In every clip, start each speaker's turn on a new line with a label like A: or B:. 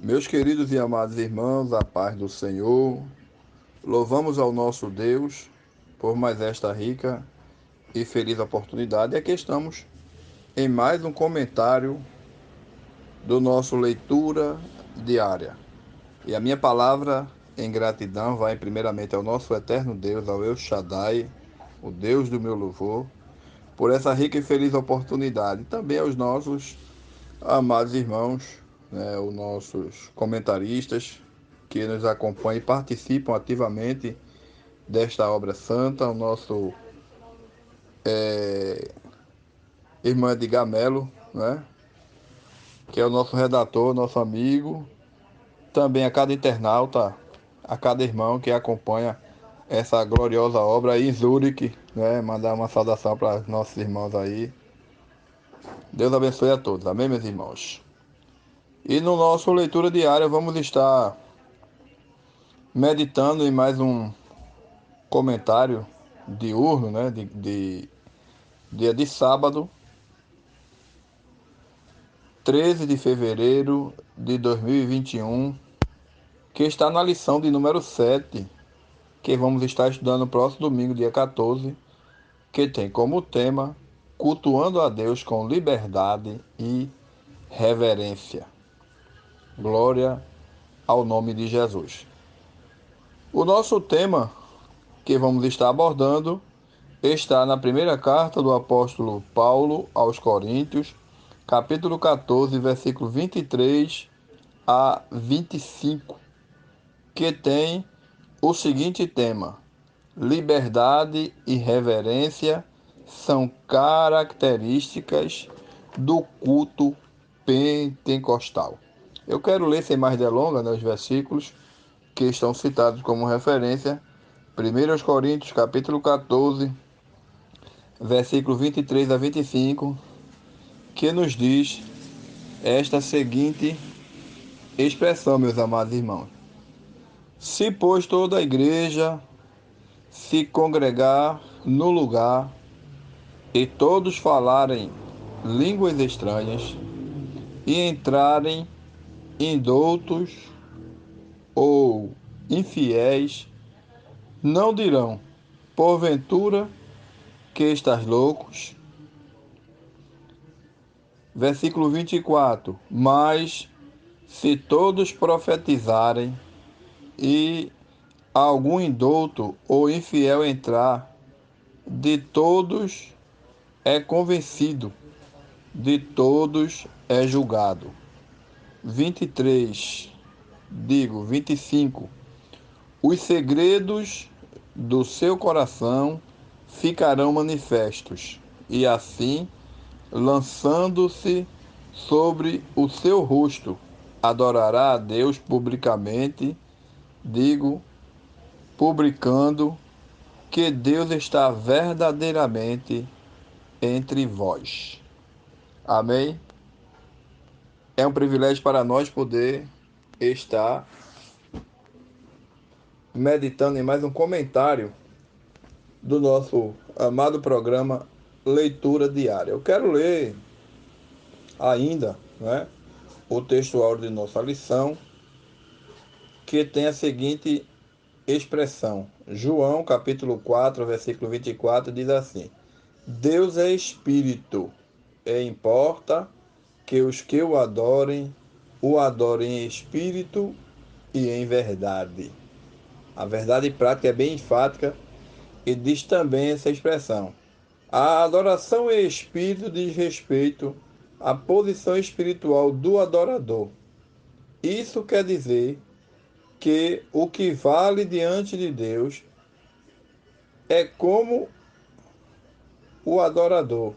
A: Meus queridos e amados irmãos, a paz do Senhor, louvamos ao nosso Deus por mais esta rica e feliz oportunidade. E aqui estamos em mais um comentário do nosso leitura diária. E a minha palavra em gratidão vai primeiramente ao nosso eterno Deus, ao El Shaddai, o Deus do meu louvor, por essa rica e feliz oportunidade. E também aos nossos amados irmãos, os nossos comentaristas que nos acompanham e participam ativamente desta obra santa, o nosso irmão Edgar Melo, né, que é o nosso redator, nosso amigo, também a cada internauta, a cada irmão que acompanha essa gloriosa obra aí em Zurique, né, mandar uma saudação para os nossos irmãos aí. Deus abençoe a todos, amém, meus irmãos? E no nosso leitura diária vamos estar meditando em mais um comentário diurno, né, de dia de sábado, 13 de fevereiro de 2021, que está na lição de número 7, que vamos estar estudando no próximo domingo, dia 14, que tem como tema Cultuando a Deus com liberdade e reverência. Glória ao nome de Jesus. O nosso tema que vamos estar abordando está na primeira carta do apóstolo Paulo aos Coríntios, capítulo 14, versículo 23 a 25, que tem o seguinte tema: liberdade e reverência são características do culto pentecostal. Eu quero ler sem mais delongas, né, os versículos que estão citados como referência. 1 Coríntios, capítulo 14, versículo 23 a 25, que nos diz esta seguinte expressão, meus amados irmãos: se, pois, toda a igreja se congregar no lugar e todos falarem línguas estranhas e entrarem indoutos ou infiéis, não dirão, porventura, que estás loucos? Versículo 24: mas se todos profetizarem e algum indouto ou infiel entrar, de todos é convencido, de todos é julgado. 25: os segredos do seu coração ficarão manifestos, e assim, lançando-se sobre o seu rosto, adorará a Deus publicamente, digo, publicando que Deus está verdadeiramente entre vós. Amém? É um privilégio para nós poder estar meditando em mais um comentário do nosso amado programa Leitura Diária. Eu quero ler ainda, né, o textual de nossa lição, que tem a seguinte expressão. João, capítulo 4, versículo 24, diz assim: Deus é espírito, e importa que os que o adorem em espírito e em verdade. A verdade prática é bem enfática e diz também essa expressão: a adoração em espírito diz respeito à posição espiritual do adorador. Isso quer dizer que o que vale diante de Deus é como o adorador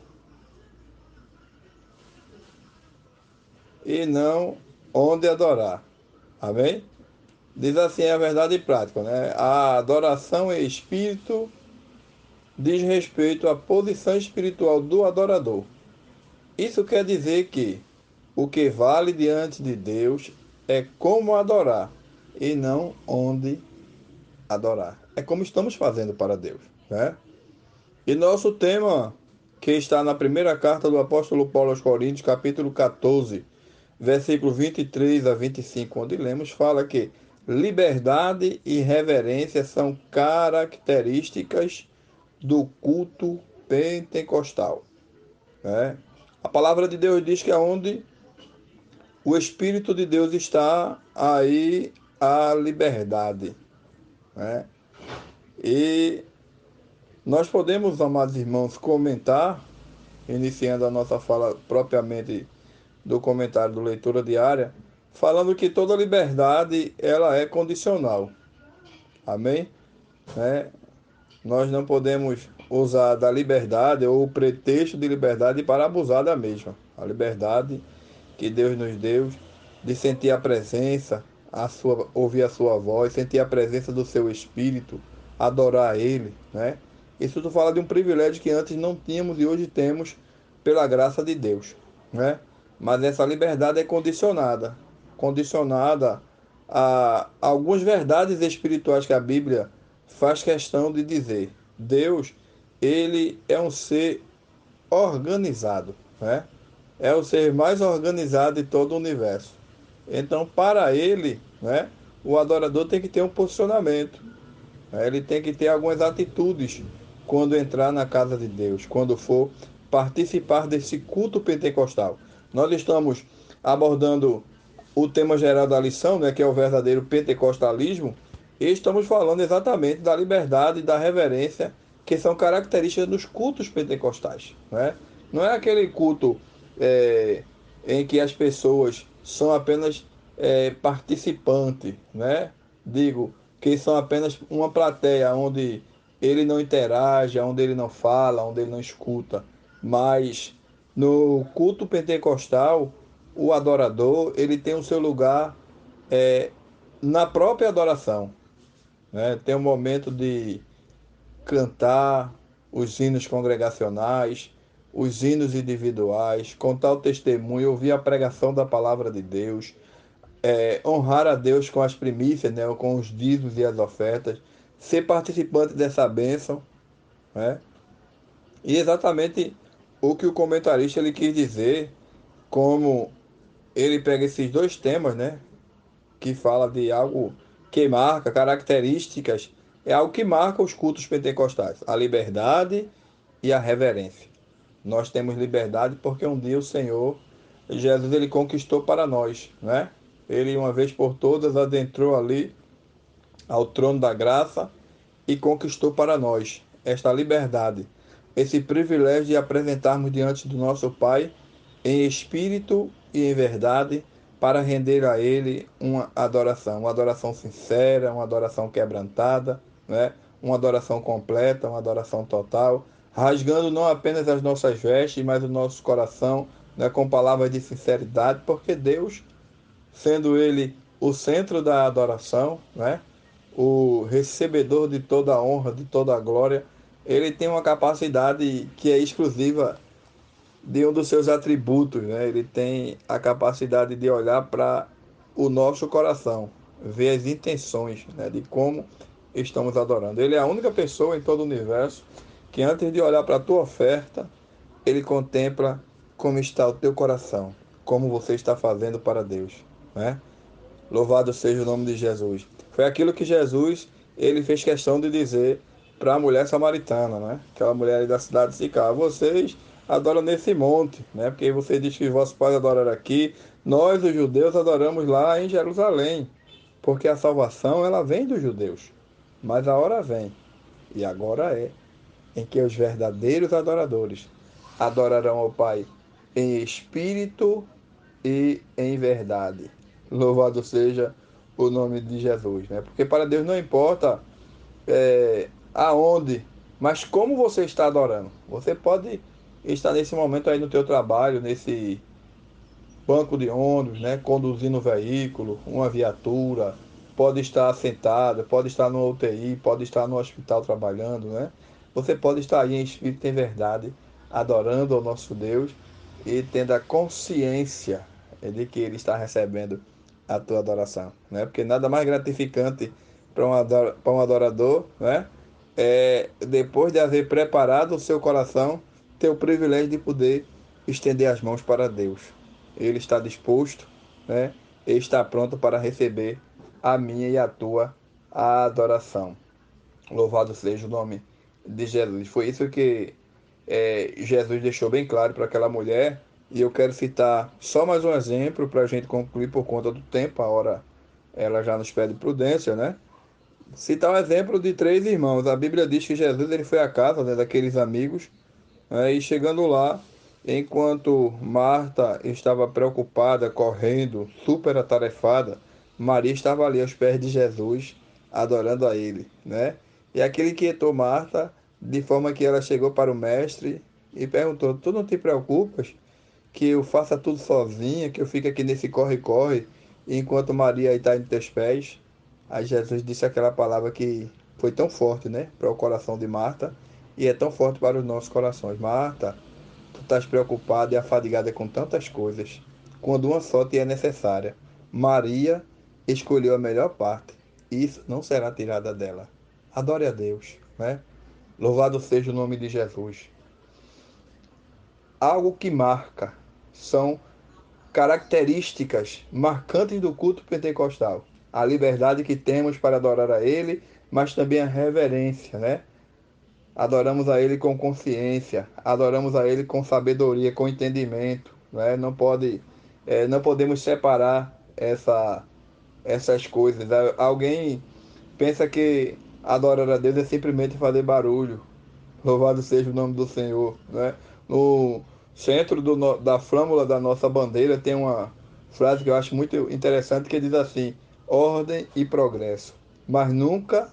A: e não onde adorar. Amém? Diz assim a verdade prática, né? A adoração em espírito diz respeito à posição espiritual do adorador. Isso quer dizer que o que vale diante de Deus é como adorar e não onde adorar. É como estamos fazendo para Deus, né? E nosso tema, que está na primeira carta do apóstolo Paulo aos Coríntios, capítulo 14, versículo 23 a 25, onde lemos, fala que liberdade e reverência são características do culto pentecostal. Né? A palavra de Deus diz que aonde o Espírito de Deus está, aí a liberdade. Né? E nós podemos, amados irmãos, comentar, iniciando a nossa fala propriamente do comentário do Leitura Diária, falando que toda liberdade ela é condicional. Amém? Né? Nós não podemos usar da liberdade ou o pretexto de liberdade para abusar da mesma. A liberdade que Deus nos deu de sentir a presença, ouvir a sua voz, sentir a presença do seu Espírito, adorar Ele, né? Isso tu fala de um privilégio que antes não tínhamos e hoje temos pela graça de Deus, né? Mas essa liberdade é condicionada a algumas verdades espirituais que a Bíblia faz questão de dizer. Deus, ele é um ser organizado, né? É o ser mais organizado de todo o universo. Então, para ele, né, o adorador tem que ter um posicionamento, né? Ele tem que ter algumas atitudes quando entrar na casa de Deus, quando for participar desse culto pentecostal. Nós estamos abordando o tema geral da lição, né, que é o verdadeiro pentecostalismo, e estamos falando exatamente da liberdade e da reverência que são características dos cultos pentecostais. Né? Não é aquele culto é, em que as pessoas são apenas participantes, né? Digo, que são apenas uma plateia onde ele não interage, onde ele não fala, onde ele não escuta. Mas no culto pentecostal, o adorador ele tem o seu lugar é, na própria adoração. Né? Tem um momento de cantar os hinos congregacionais, os hinos individuais, contar o testemunho, ouvir a pregação da palavra de Deus, honrar a Deus com as primícias, né, com os dízimos e as ofertas, ser participante dessa bênção, né? E exatamente o que o comentarista ele quis dizer, como ele pega esses dois temas, né, que fala de algo que marca características, é algo que marca os cultos pentecostais, a liberdade e a reverência. Nós temos liberdade porque um dia o Senhor Jesus ele conquistou para nós, né? Ele uma vez por todas adentrou ali ao trono da graça e conquistou para nós esta liberdade, esse privilégio de apresentarmos diante do nosso Pai em espírito e em verdade para render a Ele uma adoração sincera, uma adoração quebrantada, né? Uma adoração completa, uma adoração total, rasgando não apenas as nossas vestes, mas o nosso coração, né? Com palavras de sinceridade, porque Deus, sendo Ele o centro da adoração, né? O recebedor de toda a honra, de toda a glória, ele tem uma capacidade que é exclusiva de um dos seus atributos, né? Ele tem a capacidade de olhar para o nosso coração, ver as intenções, né? De como estamos adorando. Ele é a única pessoa em todo o universo que antes de olhar para a tua oferta, ele contempla como está o teu coração, como você está fazendo para Deus, né? Louvado seja o nome de Jesus. Foi aquilo que Jesus ele fez questão de dizer para a mulher samaritana, né? Aquela mulher ali da cidade de Sicá. Vocês adoram nesse monte, né? Porque você diz que vossos pais adoraram aqui. Nós, os judeus, adoramos lá em Jerusalém. Porque a salvação, ela vem dos judeus. Mas a hora vem, e agora é, em que os verdadeiros adoradores adorarão ao Pai em espírito e em verdade. Louvado seja o nome de Jesus, né? Porque para Deus não importa aonde, mas como você está adorando. Você pode estar nesse momento aí no teu trabalho, nesse banco de ônibus, né, conduzindo um veículo, uma viatura, pode estar sentado, pode estar no UTI, pode estar no hospital trabalhando, né? Você pode estar aí em espírito e em verdade, adorando ao nosso Deus e tendo a consciência de que Ele está recebendo a tua adoração, né? Porque nada mais gratificante para um adorador, né? É depois de haver preparado o seu coração, ter o privilégio de poder estender as mãos para Deus. Ele está disposto, né? Ele está pronto para receber a minha e a tua adoração. Louvado seja o nome de Jesus. Foi isso que Jesus deixou bem claro para aquela mulher. E eu quero citar só mais um exemplo para a gente concluir por conta do tempo. A hora ela já nos pede prudência, né? Citar um exemplo de três irmãos. A Bíblia diz que Jesus ele foi à casa, né, daqueles amigos, né, e chegando lá, enquanto Marta estava preocupada, correndo, super atarefada, Maria estava ali aos pés de Jesus, adorando a ele, né? E aquele inquietou Marta, de forma que ela chegou para o mestre e perguntou: Tu não te preocupas que eu faça tudo sozinha, que eu fique aqui nesse corre-corre, enquanto Maria está em teus pés? Aí Jesus disse aquela palavra que foi tão forte, né, para o coração de Marta, e é tão forte para os nossos corações. Marta, tu estás preocupada e afadigada com tantas coisas, quando uma só te é necessária. Maria escolheu a melhor parte, e isso não será tirada dela. Adore a Deus, né? Louvado seja o nome de Jesus. Algo que marca são características marcantes do culto pentecostal. A liberdade que temos para adorar a Ele, mas também a reverência, né? Adoramos a Ele com consciência, adoramos a Ele com sabedoria, com entendimento, né? Não podemos separar essas coisas. Alguém pensa que adorar a Deus é simplesmente fazer barulho. Louvado seja o nome do Senhor, né? No centro da flâmula da nossa bandeira tem uma frase que eu acho muito interessante que diz assim: ordem e progresso. Mas nunca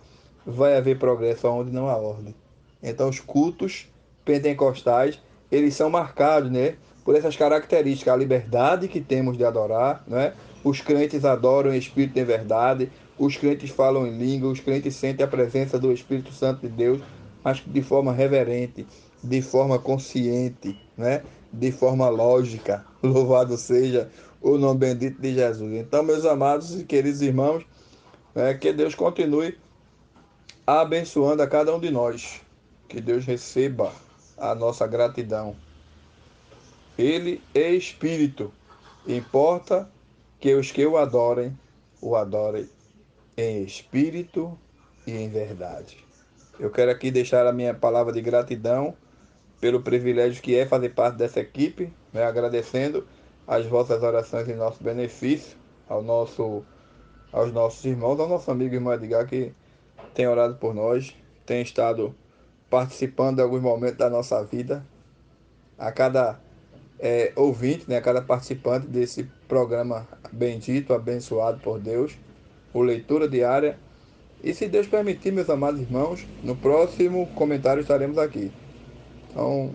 A: vai haver progresso onde não há ordem. Então os cultos pentecostais, eles são marcados, né, por essas características, a liberdade que temos de adorar, né? Os crentes adoram em espírito e em verdade, os crentes falam em língua, os crentes sentem a presença do Espírito Santo de Deus, mas de forma reverente, de forma consciente, né? De forma lógica. Louvado seja o nome bendito de Jesus. Então, meus amados e queridos irmãos, que Deus continue abençoando a cada um de nós. Que Deus receba a nossa gratidão. Ele é Espírito. Importa que os que o adorem em espírito e em verdade. Eu quero aqui deixar a minha palavra de gratidão pelo privilégio que é fazer parte dessa equipe, né? Agradecendo as vossas orações em nosso benefício, aos nossos irmãos, ao nosso amigo irmão Edgar, que tem orado por nós, tem estado participando de alguns momentos da nossa vida. A cada ouvinte, né? A cada participante desse programa bendito, abençoado por Deus, o Leitura Diária. E se Deus permitir, meus amados irmãos, no próximo comentário estaremos aqui. Então,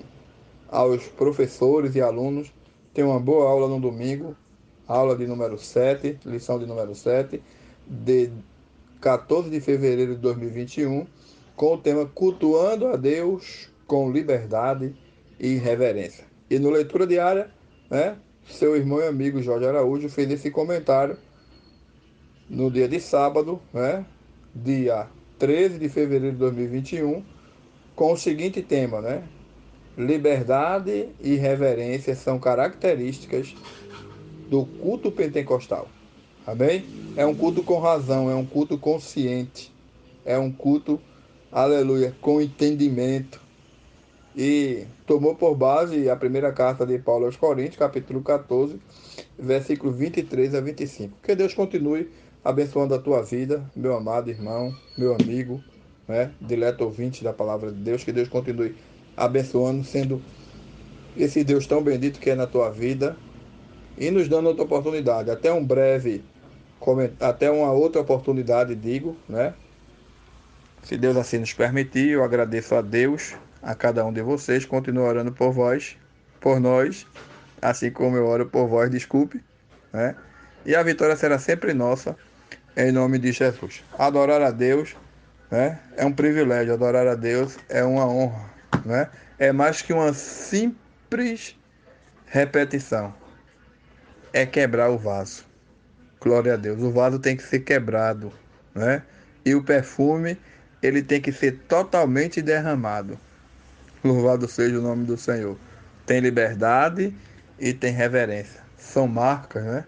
A: aos professores e alunos, tenham uma boa aula no domingo, aula de número 7, lição de número 7, de 14 de fevereiro de 2021, com o tema Cultuando a Deus com Liberdade e Reverência. E no Leitura Diária, né, seu irmão e amigo Jorge Araújo fez esse comentário no dia de sábado, né, dia 13 de fevereiro de 2021, com o seguinte tema, né? Liberdade e reverência são características do culto pentecostal. Amém? É um culto com razão, é um culto consciente, é um culto, aleluia, com entendimento. E tomou por base a primeira carta de Paulo aos Coríntios, capítulo 14, versículo 23 a 25. Que Deus continue abençoando a tua vida, meu amado irmão, meu amigo, né? Dileto ouvinte da palavra de Deus. Que Deus continue abençoando, sendo esse Deus tão bendito que é na tua vida e nos dando outra oportunidade. Até uma outra oportunidade, digo, né? Se Deus assim nos permitir, eu agradeço a Deus, a cada um de vocês, continuo orando por vós, por nós, assim como eu oro por vós, desculpe, né? E a vitória será sempre nossa, em nome de Jesus. Adorar a Deus, né? É um privilégio, adorar a Deus é uma honra, né? É mais que uma simples repetição, é quebrar o vaso. Glória a Deus. O vaso tem que ser quebrado, né? E o perfume, ele tem que ser totalmente derramado. Louvado seja o nome do Senhor. Tem liberdade e tem reverência. são marcas, né?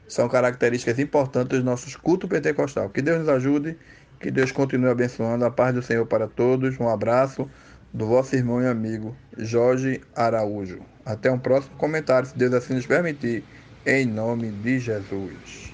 A: São características importantes dos nossos cultos pentecostal. Que Deus nos ajude, que Deus continue abençoando. A paz do Senhor para todos. Um abraço do vosso irmão e amigo Jorge Araújo. Até um próximo comentário, se Deus assim nos permitir, em nome de Jesus.